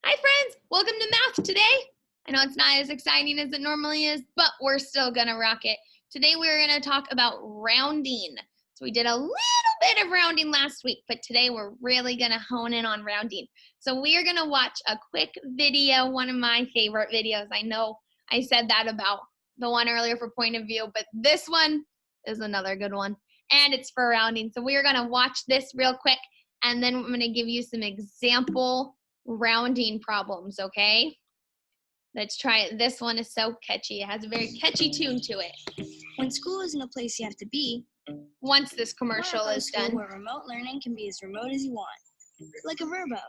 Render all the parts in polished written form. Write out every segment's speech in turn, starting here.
Hi friends, welcome to math today. I know it's not as exciting as it normally is, but we're still gonna rock it. Today we're gonna talk about rounding. So we did a little bit of rounding last week, but today we're really gonna hone in on rounding. So we are gonna watch a quick video, one of my favorite videos. I know I said that about the one earlier for point of view, but this one is another good one, and it's for rounding. So we are gonna watch this real quick, and then I'm gonna give you some example rounding problems, okay? Let's try it. This one is so catchy. It has a very catchy tune to it. When school isn't a place you have to be, Once this commercial what about a is school done. where remote learning can be as remote as you want, like a Verbo.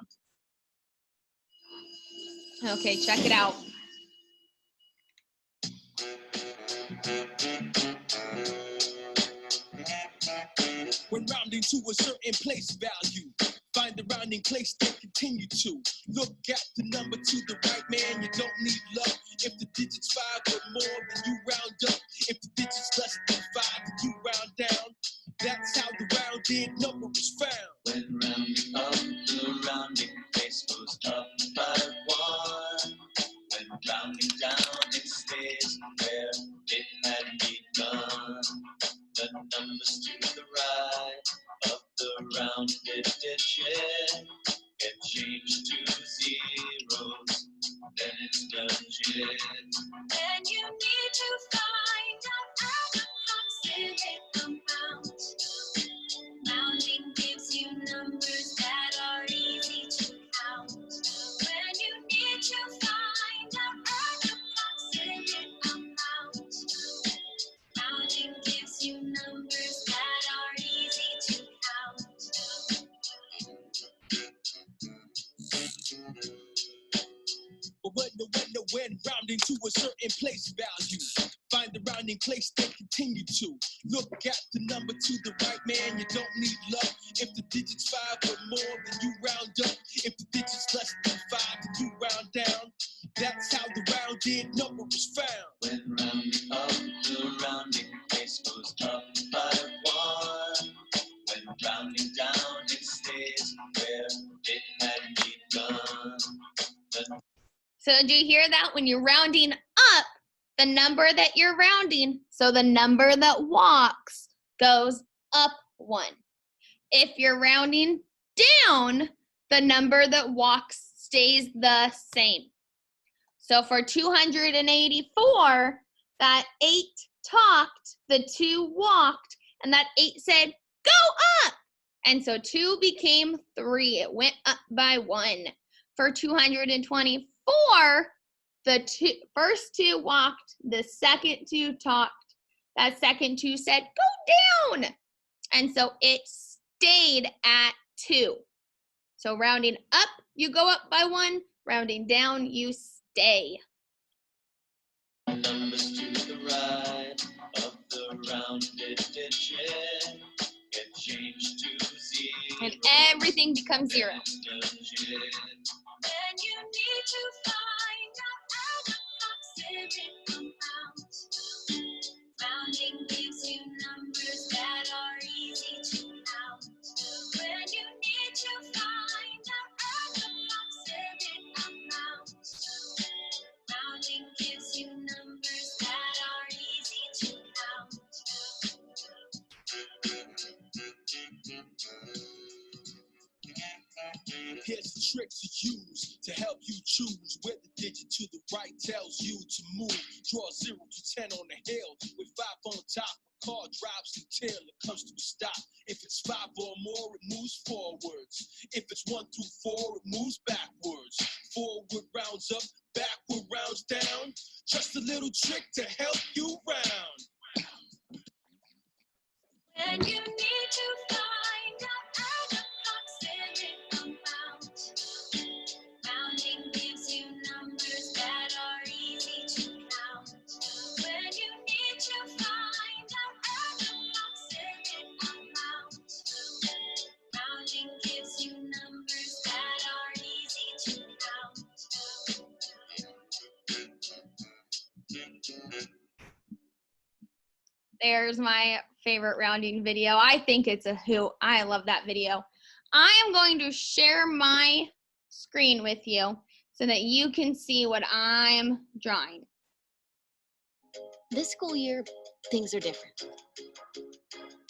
Okay, check it out. When rounding to a certain place value, find the rounding place then continue to look at the number to the right, man. You don't need luck. If the digits 5 or more, then you round up. If the digits less than 5, then you round down. That's how the rounding number was found. When rounding up, the rounding place goes up by 1. When rounding down, it stays where it had begun. The numbers to the right of the rounded digit get changed to zeros, then it's legit. And you need to find out an approximate amount. Rounding gives you numbers that are easy to count. When you need to find out an approximate amount. Rounding gives you numbers that are easy to count. But when rounding to a certain place value, find the rounding place then continue to look at the number to the right, man. You don't need luck. If the digits 5 or more, then you round up. If the digits less than 5, then you round down. That's how the rounded number was found. When rounding up, the rounding place goes up by 1. When rounding down, it stays where it had begun. So do you hear that? When you're rounding up, the number that you're rounding, so the number that walks goes up 1. If you're rounding down, the number that walks stays the same. So for 284, that 8 talked, the 2 walked, and that 8 said, go up! And so 2 became 3. It went up by 1. For 224, the first 2 walked, the second 2 talked, that second 2 said, go down! And so it stayed at 2. So rounding up, you go up by 1. Rounding down, you stay. Numbers to the right of the rounded digit get changed to 0. And everything becomes 0. And you need to find out an approximate amount. Rounding gives you numbers that are easy to count. When you need to find out an approximate amount. Rounding gives you numbers that are easy to count. Here's the trick to use to help you choose where the digit to the right tells you to move. Draw 0 to 10 on the hill with 5 on top. A car drives until it comes to a stop. If it's 5 or more, it moves forwards. If it's 1 through 4, it moves backwards. Forward rounds up, backward rounds down. Just a little trick to help you round. When you need to find out an approximate amount. Rounding gives you numbers that are easy to count. When you need to find out an approximate amount. Rounding gives you numbers that are easy to count. There's my favorite rounding video. I think it's a hoot. I love that video. I am going to share my screen with you so that you can see what I'm drawing. This school year, things are different.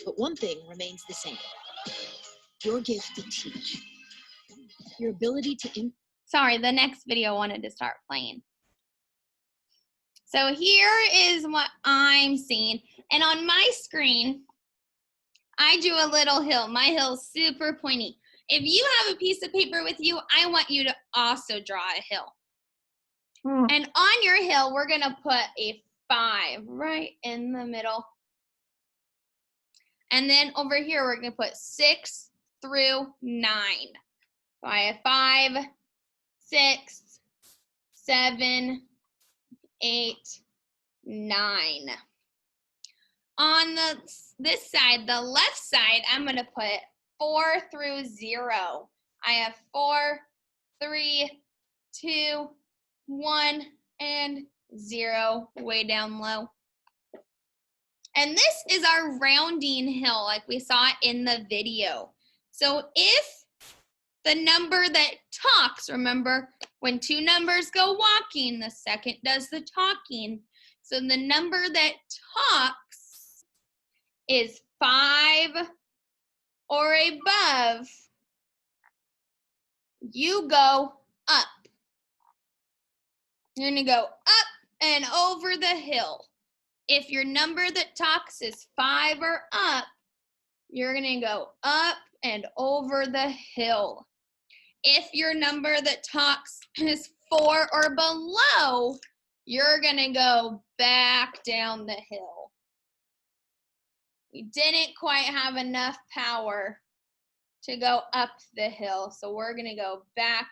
But one thing remains the same. Your gift to teach. Your ability to Sorry, the next video wanted to start playing. So here is what I'm seeing. And on my screen, I drew a little hill. My hill's super pointy. If you have a piece of paper with you, I want you to also draw a hill. And on your hill, we're going to put a 5 right in the middle. And then over here, we're going to put 6 through 9. So I have 5, 6, 7, 8, 9. On this side, the left side, I'm going to put 4 through 0. I have 4, 3, 2, 1, and 0 way down low. And this is our rounding hill like we saw in the video. So if the number that talks, remember when two numbers go walking, the second does the talking. So the number that talks is 5 or above, you go up. You're gonna go up and over the hill. If your number that talks is 5 or up, you're gonna go up and over the hill. If your number that talks is 4 or below, you're gonna go back down the hill. We didn't quite have enough power to go up the hill, so we're gonna go back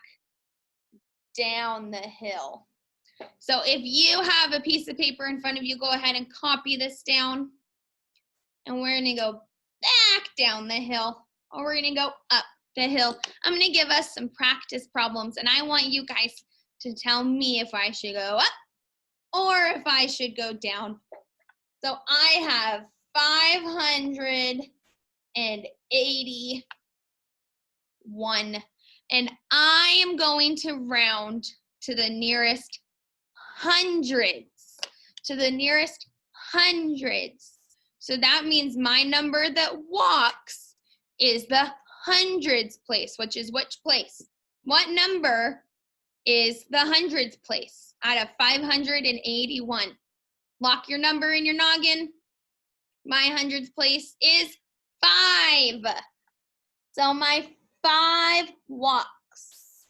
down the hill. So if you have a piece of paper in front of you, go ahead and copy this down. And we're gonna go back down the hill, or we're gonna go up the hill. I'm gonna give us some practice problems, and I want you guys to tell me if I should go up or if I should go down. So I have 581, and I am going to round to the nearest hundreds, So that means my number that walks is the hundreds place, which is which place? What number is the hundreds place out of 581? Lock your number in your noggin. My hundreds place is 5. So my 5 walks.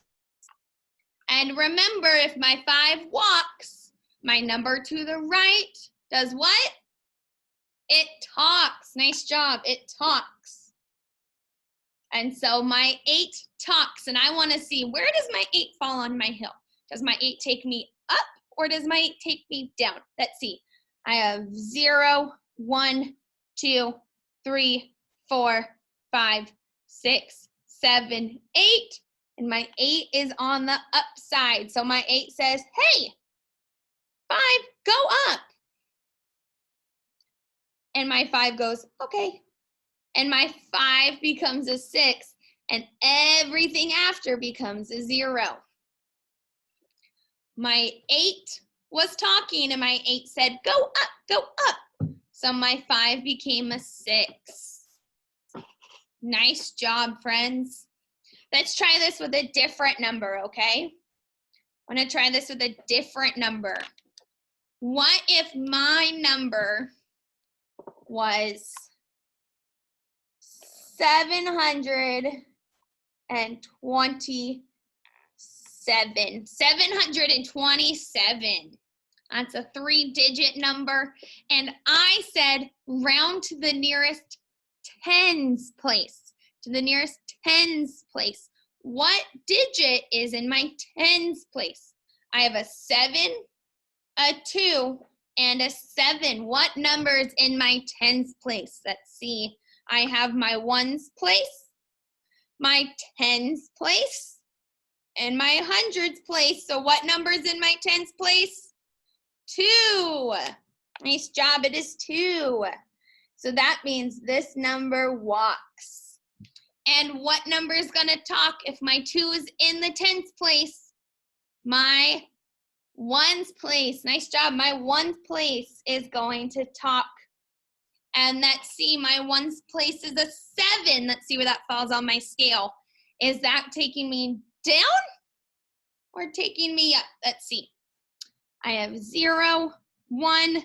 And remember, if my 5 walks, my number to the right does what? It talks. Nice job. It talks. And so my 8 talks. And I want to see, where does my 8 fall on my hill? Does my 8 take me up or does my 8 take me down? Let's see. I have 0, 1, 2, 3, 4, 5, 6, 7, 8. And my 8 is on the upside. So my 8 says, hey, 5, go up. And my 5 goes, okay. And my 5 becomes a 6. And everything after becomes a 0. My 8 was talking and my 8 said, go up, go up. So my 5 became a 6. Nice job, friends. Let's try this with a different number, okay? I'm gonna try this with a different number. What if my number was 727? 727. That's a 3-digit number. And I said round to the nearest tens place. To the nearest tens place. What digit is in my tens place? I have a 7, a 2, and a 7. What number is in my tens place? Let's see. I have my ones place, my tens place, and my hundreds place. So what number is in my tens place? 2. Nice job. It is 2. So that means this number walks. And what number is going to talk if my 2 is in the tens place? my ones place, nice job, my ones place is going to talk. And let's see, my ones place is a 7. Let's see where that falls on my scale. Is that taking me down or taking me up? Let's see. I have 0, 1,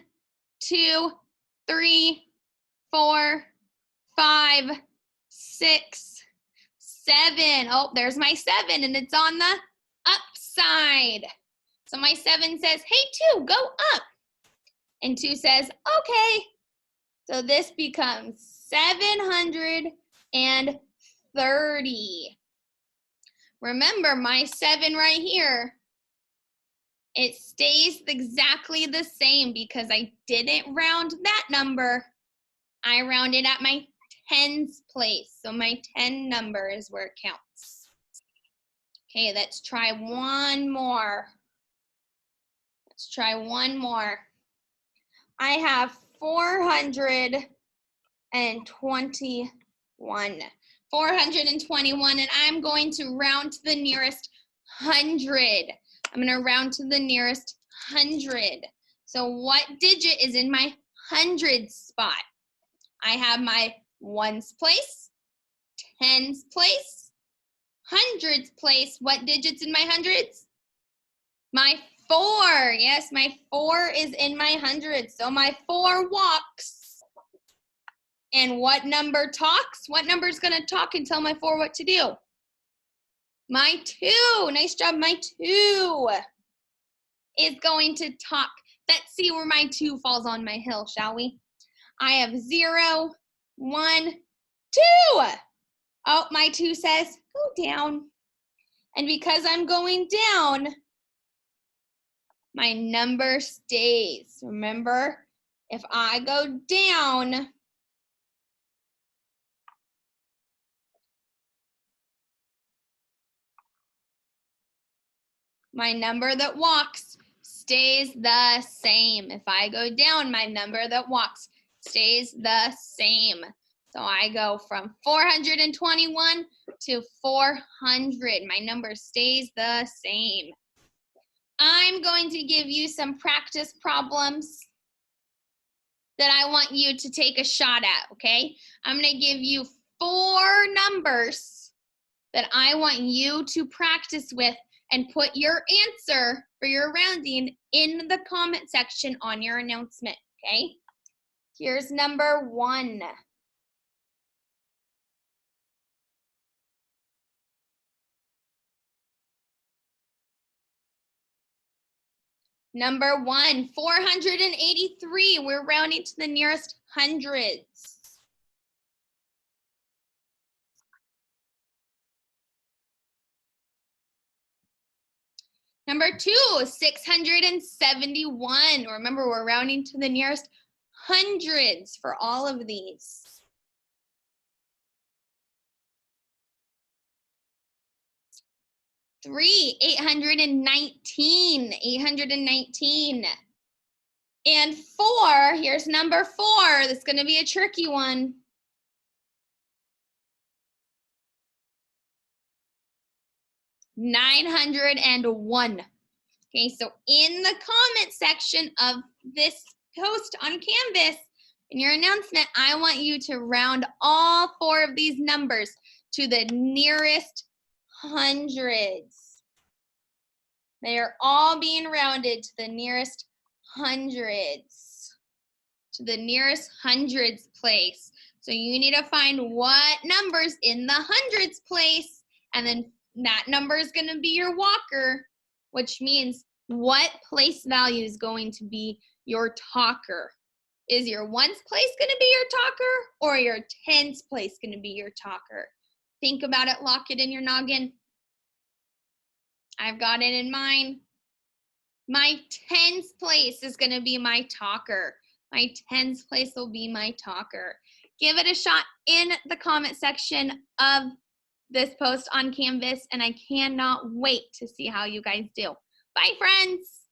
2, 3, 4, 5, 6, 7. Oh, there's my 7, and it's on the upside. So my 7 says, hey, 2, go up. And 2 says, okay. So this becomes 730. Remember, my 7 right here, it stays exactly the same because I didn't round that number. I rounded at my tens place. So my 10 number is where it counts. Okay, let's try one more. Let's try one more. I have 421. 421, and I'm going to round to the nearest 100. I'm going to round to the nearest 100. So what digit is in my hundreds spot? I have my ones place, tens place, hundreds place. What digit's in my hundreds? My 4. Yes, my 4 is in my hundreds. So my 4 walks. And what number talks? What number is going to talk and tell my 4 what to do? My 2. Nice job. My 2 is going to talk. Let's see where my 2 falls on my hill, shall we? I have 0, 1, 2. Oh, my 2 says, go down. And because I'm going down, my number stays. Remember, if I go down, my number that walks stays the same. If I go down, my number that walks stays the same. So I go from 421 to 400. My number stays the same. I'm going to give you some practice problems that I want you to take a shot at, okay? I'm going to give you 4 numbers that I want you to practice with and put your answer for your rounding in the comment section on your announcement, okay? Here's number 1. Number 1, 483. We're rounding to the nearest hundreds. Number 2, 671. Remember, we're rounding to the nearest hundreds for all of these. Three, 819. 819. And 4, here's number 4. That's going to be a tricky one. 901. Okay, so in the comment section of this post on Canvas, in your announcement, I want you to round all 4 of these numbers to the nearest hundreds. They are all being rounded to the nearest hundreds. To the nearest hundreds place. So you need to find what number's in the hundreds place, and then that number is going to be your walker, which means what place value is going to be your talker. Is your ones place going to be your talker, or your tens place going to be your talker? Think about it, lock it in your noggin. I've got it in mind. My tens place is going to be my talker. My tens place will be my talker. Give it a shot in the comment section of this post on Canvas, and I cannot wait to see how you guys do. Bye, friends.